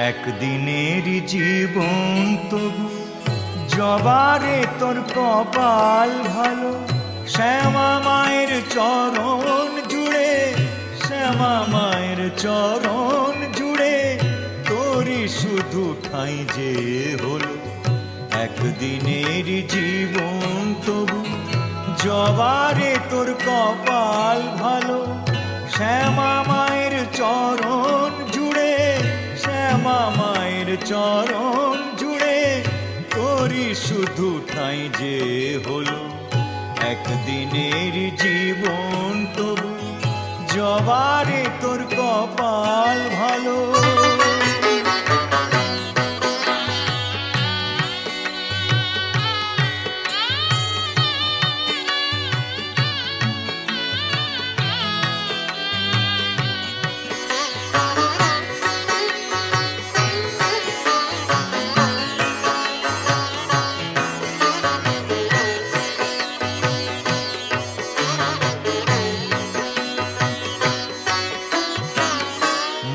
একদিনের জীবন তবু জবারে তোর কপাল ভালো। শ্যামা মায়ের চরণ জুড়ে, শ্যামা মায়ের চরণ জুড়ে তোরই শুধু ঠাঁই যে হলো। একদিনের জীবন তবু জবারে তোর কপাল ভালো। শ্যামা মায়ের চরণ জুড়ে, শ্যামা মায়ের চরণ জুড়ে তোরই শুধু ঠাঁই যে হলো। একদিনের জীবন তবু জবারে তোর কপাল ভালো।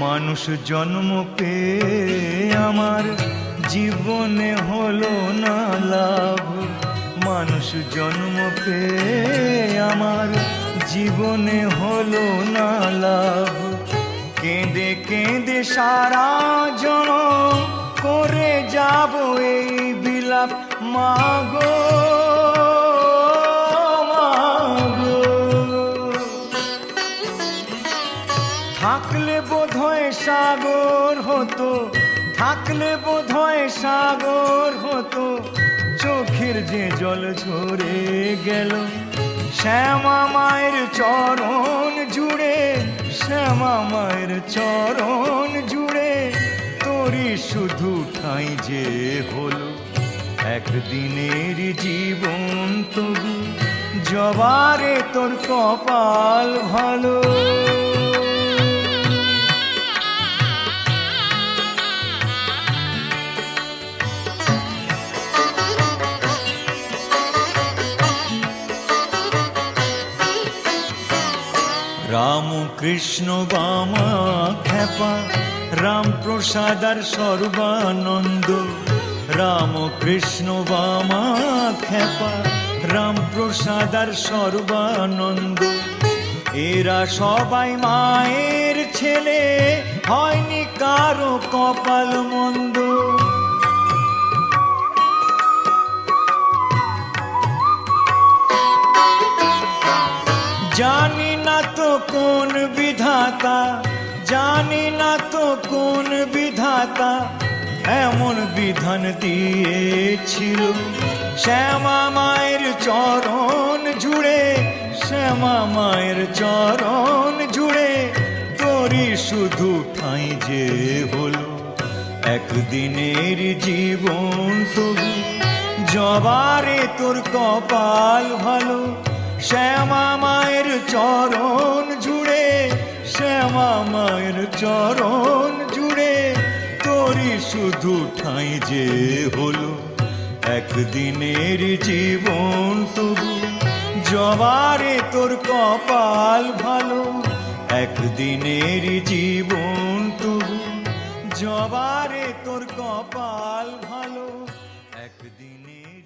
মানুষ জন্ম পেয়ে আমার জীবনে হলো না লাভ। মানুষ জন্ম পেয়ে আমার জীবনে হলো না লাভ। কেঁদে কেঁদে সারা জনম করে যাব এই বিলাপ। মাগো থাকলে বোধহয় সাগর হতো, থাকলে বোধহয় সাগর হতো, চোখের যে জল ঝরে গেল। শ্যামা মায়ের চরণ জুড়ে, শ্যামা মায়ের চরণ জুড়ে তোরই শুধু ঠাঁই যে হলো। একদিনের জীবন তবু জবারে তোর কপাল ভালো। রাম কৃষ্ণ বামা খ্যাপা, রাম প্রসাদ আর সর্বানন্দ। রাম কৃষ্ণ বামা খ্যাপা, রাম প্রসাদ আর সর্বানন্দ। এরা সবাই মায়ের ছেলে, হয়নি কারো কপাল মন্দ। জানি না তো কোন বিধাতা, জানি না তো কোন বিধাতা এমন বিধান দিয়েছিল। শ্যামা মায়ের চরণ জুড়ে, শ্যামা মায়ের চরণ জুড়ে তোরই শুধু ঠাঁই যে হলো। একদিনের জীবন তবু জবারে তোর কপাল ভালো। শ্যামা মায়ের চরণ জুড়ে, শ্যামা মায়ের চরণ জুড়ে তোরই শুধু ঠাঁই যে হলো। একদিনের জীবন তবু জবারে তোর কপাল ভালো। একদিনের জীবন তবু জবারে তোর কপাল ভালো। একদিনের